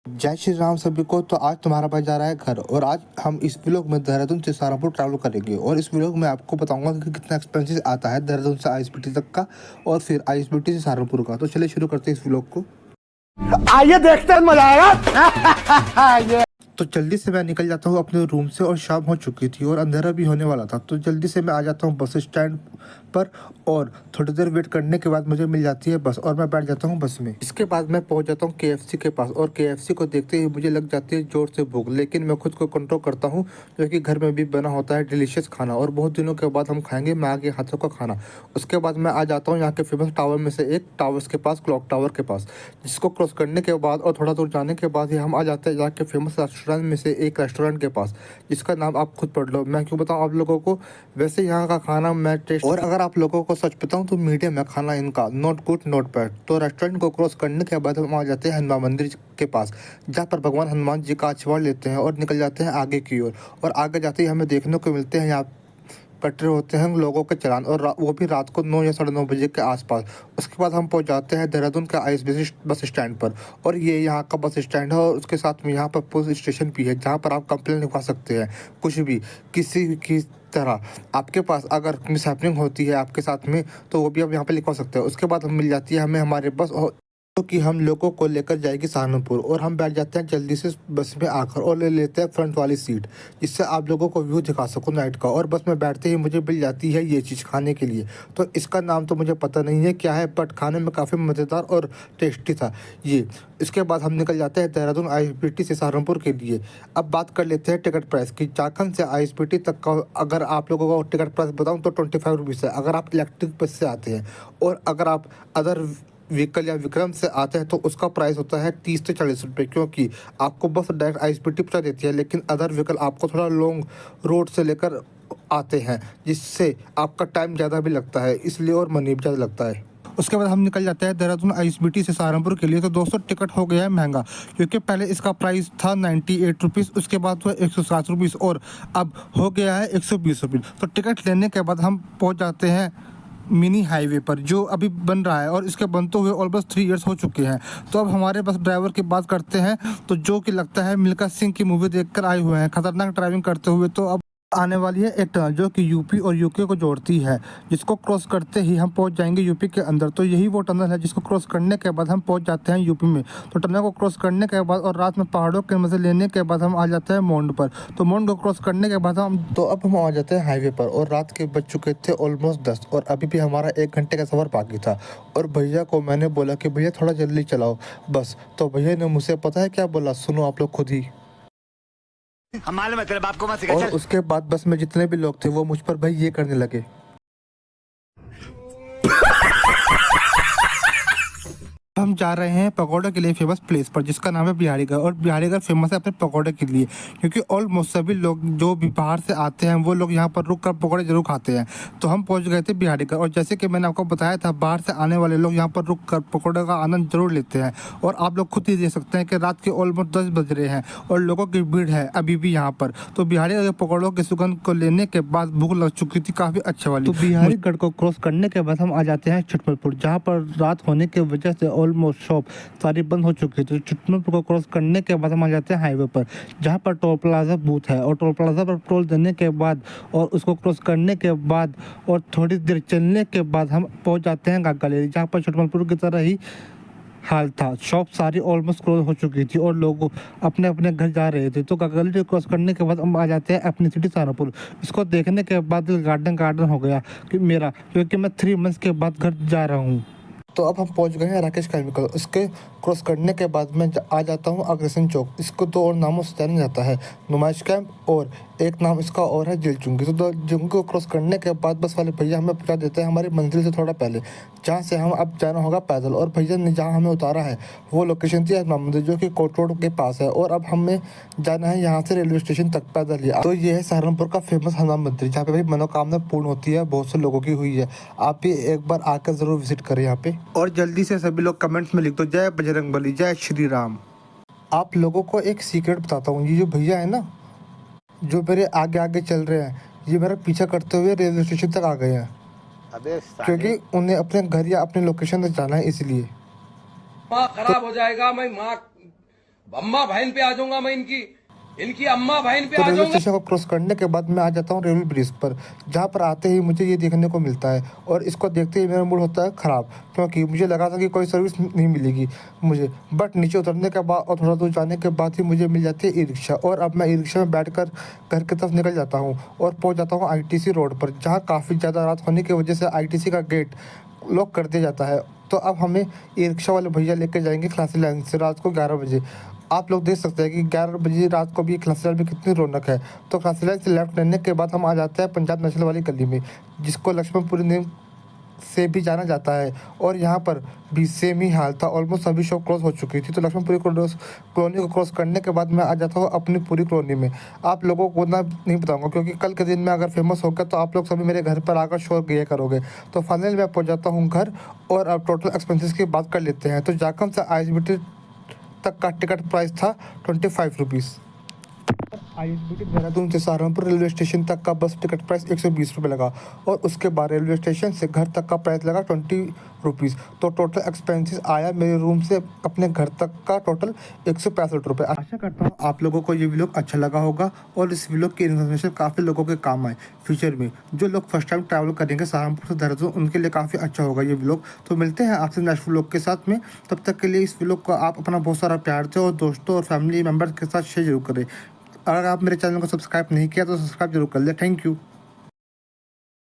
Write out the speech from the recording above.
जय श्री राम सभी को। तो आज तुम्हारा भाई जा रहा है घर और आज हम इस व्लॉग में देहरादून से सहारनपुर ट्रैवल करेंगे और इस व्लॉग में आपको बताऊंगा कि कितना एक्सपेंसेस आता है देहरादून से आईएसबीटी तक का और फिर आईएसबीटी से सहारनपुर का। तो चलिए शुरू करते हैं इस व्लॉग को। आइए देखते हैं, मजा आएगा। तो जल्दी से मैं निकल जाता हूँ अपने रूम से और शाम हो चुकी थी और अंधेरा भी होने वाला था। तो जल्दी से मैं आ जाता हूँ बस स्टैंड पर और थोड़ी देर वेट करने के बाद मुझे मिल जाती है बस और मैं बैठ जाता हूँ बस में। इसके बाद मैं पहुँच जाता हूँ केएफसी के पास और केएफसी को देखते ही मुझे लग जाती है जोर से भूख, लेकिन मैं खुद को कंट्रोल करता हूँ जो कि घर में भी बना होता है डिलीशियस खाना और बहुत दिनों के बाद हम खाएंगे माँ के हाथों का खाना। उसके बाद मैं आ जाता हूँ यहाँ के फेमस टावर में से एक टावर्स के पास, क्लॉक टावर के पास, जिसको क्रॉस करने के बाद और थोड़ा दूर जाने के बाद ही हम आ जाते हैं यहाँ के फेमस रेस्टोरेंट में से एक रेस्टोरेंट के पास, जिसका नाम आप खुद पढ़ लो। मैं क्यों बताऊँ आप लोगों को, वैसे यहाँ का खाना मैं टेस्ट और अगर आप लोगों को सच बताऊँ तो मीडियम है खाना इनका, नॉट गुड नॉट बैड। तो रेस्टोरेंट को क्रॉस करने के बाद हम आ जाते हैं हनुमान मंदिर के पास, जहाँ पर भगवान हनुमान जी का आशीर्वाद लेते हैं और निकल जाते हैं आगे की ओर। और आगे जाते ही हमें देखने को मिलते हैं यहाँ कट रहे होते हैं लोगों के चालान और वो भी रात को 9 या 9:30 बजे के आसपास। उसके बाद हम पहुंच जाते हैं देहरादून का आईएसबीटी बस स्टैंड पर और ये यहाँ का बस स्टैंड है और उसके साथ में यहाँ पर पुलिस स्टेशन भी है, जहाँ पर आप कंप्लेन लिखवा सकते हैं कुछ भी किसी की तरह। आपके पास अगर मिस हैपनिंग होती है आपके साथ में तो वो भी आप यहाँ पर लिखवा सकते हैं। उसके बाद हम मिल जाती है हमें हमारे बस और जो कि हम लोगों को लेकर जाएगी सहारनपुर और हम बैठ जाते हैं जल्दी से बस में आकर और ले लेते हैं फ्रंट वाली सीट, जिससे आप लोगों को व्यू दिखा सकूँ नाइट का। और बस में बैठते ही मुझे मिल जाती है ये चीज़ खाने के लिए। तो इसका नाम तो मुझे पता नहीं है क्या है, बट खाने में काफ़ी मज़ेदार और टेस्टी था ये। इसके बाद हम निकल जाते हैं देहरादून आईएसबीटी से सहारनपुर के लिए। अब बात कर लेते हैं टिकट प्राइस की। झारखंड से आईएसबीटी तक का अगर आप लोगों को टिकट प्राइस बताऊँ तो 25 रुपीज़ है अगर आप इलेक्ट्रिक बस से आते हैं, और अगर आप अदर व्हीकल या विक्रम से आते हैं तो उसका प्राइस होता है 30 से 40 रुपये, क्योंकि आपको बस डायरेक्ट आईएसबीटी पहुंचा देती है, लेकिन अदर व्हीकल आपको थोड़ा लॉन्ग रोड से लेकर आते हैं, जिससे आपका टाइम ज़्यादा भी लगता है इसलिए और मनी भी ज़्यादा लगता है। उसके बाद हम निकल जाते हैं देहरादून आईएसबीटी से सहारनपुर के लिए। तो दोस्तों टिकट हो गया है महंगा, क्योंकि पहले इसका प्राइस था 98 रुपीज़, उसके बाद हुआ 107 रुपीज़ और अब हो गया है 120 रुपीज़। तो टिकट लेने के बाद हम पहुँच जाते हैं मिनी हाईवे पर, जो अभी बन रहा है और इसके बनते हुए ऑलमोस्ट 3 इयर्स हो चुके हैं। तो अब हमारे बस ड्राइवर की बात करते हैं, तो जो कि लगता है मिल्खा सिंह की मूवी देखकर आए हुए हैं खतरनाक ड्राइविंग करते हुए। तो अब आने वाली है एक टनल जो कि यूपी और यूके को जोड़ती है, जिसको क्रॉस करते ही हम पहुंच जाएंगे यूपी के अंदर। तो यही वो टनल है जिसको क्रॉस करने के बाद हम पहुंच जाते हैं यूपी में। तो टनल को क्रॉस करने के बाद और रात में पहाड़ों के मजे लेने के बाद हम आ जाते हैं मोंड पर। तो मोंड को क्रॉस करने के बाद अब हम आ जाते हैं हाईवे पर और रात के बज चुके थे ऑलमोस्ट 10 और अभी भी हमारा 1 घंटे का सफ़र बाकी था। और भैया को मैंने बोला कि भैया थोड़ा जल्दी चलाओ बस, तो भैया ने मुझसे पता है क्या बोला, सुनो आप लोग खुद ही। हम मालूम है तेरे बाप को मत सिखा। और उसके बाद बस में जितने भी लोग थे वो मुझ पर भाई ये करने लगे। हम जा रहे हैं पकौड़े के लिए फेमस प्लेस पर, जिसका नाम है बिहारीगढ़। और बिहारीगढ़ फेमस है अपने पकौड़े के लिए, क्योंकि ऑलमोस्ट सभी लोग जो भी बाहर से आते हैं वो लोग यहाँ पर रुक कर पकौड़े जरूर खाते हैं। तो हम पहुँच गए थे बिहारीगढ़ और जैसे कि मैंने आपको बताया था बाहर से आने वाले लोग यहाँ पर रुक कर पकौड़े का आनंद जरूर लेते हैं। और आप लोग खुद ही देख सकते हैं कि रात के ऑलमोस्ट 10 बज रहे हैं और लोगों की भीड़ है अभी भी यहाँ पर। तो बिहारीगढ़ के पकौड़ों की सुगंध को लेने के बाद भूख लग चुकी थी काफ़ी अच्छे वाली। तो बिहारीगढ़ को क्रॉस करने के बाद हम आ जाते हैं छटमलपुर, जहाँ पर रात होने की वजह से ऑलमोस्ट शॉप सारी बंद हो चुकी है। तो छटमलपुर को क्रॉस करने के बाद हम आ जाते हैं हाईवे पर, जहाँ पर टोल प्लाजा बूथ है। और टोल प्लाजा पर टोल देने के बाद और उसको क्रॉस करने के बाद और थोड़ी देर चलने के बाद हम पहुँच जाते हैं गागा गैलरी, जहाँ पर छटमलपुर की तरह ही हाल था। शॉप सारी ऑलमोस्ट क्लोज हो चुकी थी और लोग अपने अपने घर जा रहे थे। तो गागा गैलरी क्रॉस करने के बाद हम आ जाते हैं अपनी सिटी सहारनपुर। इसको देखने के बाद गार्डन हो गया कि मेरा, क्योंकि मैं 3 मंथ्स के बाद घर जा रहा हूँ। तो अब हम पहुंच गए हैं राकेश केमिकल। उसके क्रॉस करने के बाद मैं आ जाता हूं अग्रसेन चौक। इसको 2 और नामों से जाना जाता है, नुमाइश कैंप और एक नाम इसका और है जिलचुंगी। तो जिलचुंगी को क्रॉस करने के बाद बस वाले भैया हमें पहुंचा देते हैं हमारी मंजिल से थोड़ा पहले, जहाँ से हम अब जाना होगा पैदल। और भैया ने जहाँ हमें उतारा है वो लोकेशन थी हनुमान मंदिर, जो कि कोट रोड के पास है। और अब हमें जाना है यहाँ से रेलवे स्टेशन तक पैदल ही। तो ये है सहारनपुर का फेमस हनुमान मंदिर, जहाँ पे भाई मनोकामना पूर्ण होती है, बहुत से लोगों की हुई है। आप भी एक बार आकर जरूर विजिट करें यहाँ पे। और जल्दी से सभी लोग कमेंट्स में लिख दो जय बजरंगबली, जय श्री राम। आप लोगों को एक सीक्रेट बताता हूँ, ये जो भैया है ना जो मेरे आगे आगे चल रहे हैं, ये मेरा पीछा करते हुए रेलवे स्टेशन तक आ गए हैं। अबे क्योंकि उन्हें अपने घर या अपने लोकेशन तक जाना है, इसलिए माँ खराब हो जाएगा। मैं माँ अम्मा बहन पे आ जाऊंगा मैं, इनकी अम्मा बहन पे तो आ रेलवे जाऊंगा। स्टेशन को क्रॉस करने के बाद मैं आ जाता हूँ रेलवे ब्रिज पर, जहाँ पर आते ही मुझे ये देखने को मिलता है और इसको देखते ही मेरा मूड होता है ख़राब, क्योंकि मुझे लगा था कि कोई सर्विस नहीं मिलेगी मुझे। बट नीचे उतरने के बाद और थोड़ा दूर जाने के बाद ही मुझे मिल जाती है ई रिक्शा, और अब मैं ई रिक्शा में बैठ कर घर की तरफ निकल जाता हूँ और पहुँच जाता हूँ ITC रोड पर, जहाँ काफ़ी ज़्यादा रात होने की वजह से ITC का गेट लॉक कर दिया जाता है। तो अब हमें ई रिक्शा वाले भैया लेके जाएंगे खलासी लाइन से रात को 11 बजे। आप लोग देख सकते हैं कि 11 बजे रात को भी खलासी लाइन में कितनी रौनक है। तो खलासी लाइन से लेफ्ट लेने के बाद हम आ जाते हैं पंजाब नेशनल वाली गली में, जिसको लक्ष्मणपुरी नेम से भी जाना जाता है, और यहाँ पर भी सेम ही हाल था, ऑलमोस्ट सभी शॉप क्लोज हो चुकी थी। तो लक्ष्मणपुरी कॉलोनी को क्रॉस करने के बाद मैं आ जाता हूँ अपनी पूरी कॉलोनी में। आप लोगों को ना नहीं बताऊंगा, क्योंकि कल के दिन में अगर फेमस हो गया तो आप लोग सभी मेरे घर पर आकर शोर किया करोगे। तो फाइनली मैं पहुँच जाता हूँ घर, और अब टोटल एक्सपेंसेस की बात कर लेते हैं। तो जाखम से ISBT तक का टिकट प्राइस था 25 रुपीज़। ISBT देहरादून से सहारनपुर रेलवे स्टेशन तक का बस टिकट प्राइस 120 रुपये लगा, और उसके बाद रेलवे स्टेशन से घर तक का प्राइस लगा 20 रुपीज़। तो टोटल एक्सपेंसेस आया मेरे रूम से अपने घर तक का टोटल 165 रुपये। आशा करता हूँ आप लोगों को ये व्लॉग अच्छा लगा होगा, और इस व्लॉग की इन्फॉर्मेशन काफ़ी लोगों के काम आए फ्यूचर में। जो लोग फर्स्ट टाइम ट्रैवल करेंगे सहारनपुर से देहरादून, उनके लिए काफ़ी अच्छा होगा ये व्लॉग। तो मिलते हैं आपसे नेक्स्ट व्लॉग के साथ में। तब तक के लिए इस व्लॉग को आप अपना बहुत सारा प्यार दें, और दोस्तों और फैमिली मेम्बर्स के साथ शेयर जरूर करें। अगर आप मेरे चैनल को सब्सक्राइब नहीं किया तो सब्सक्राइब जरूर कर लें। Thank you.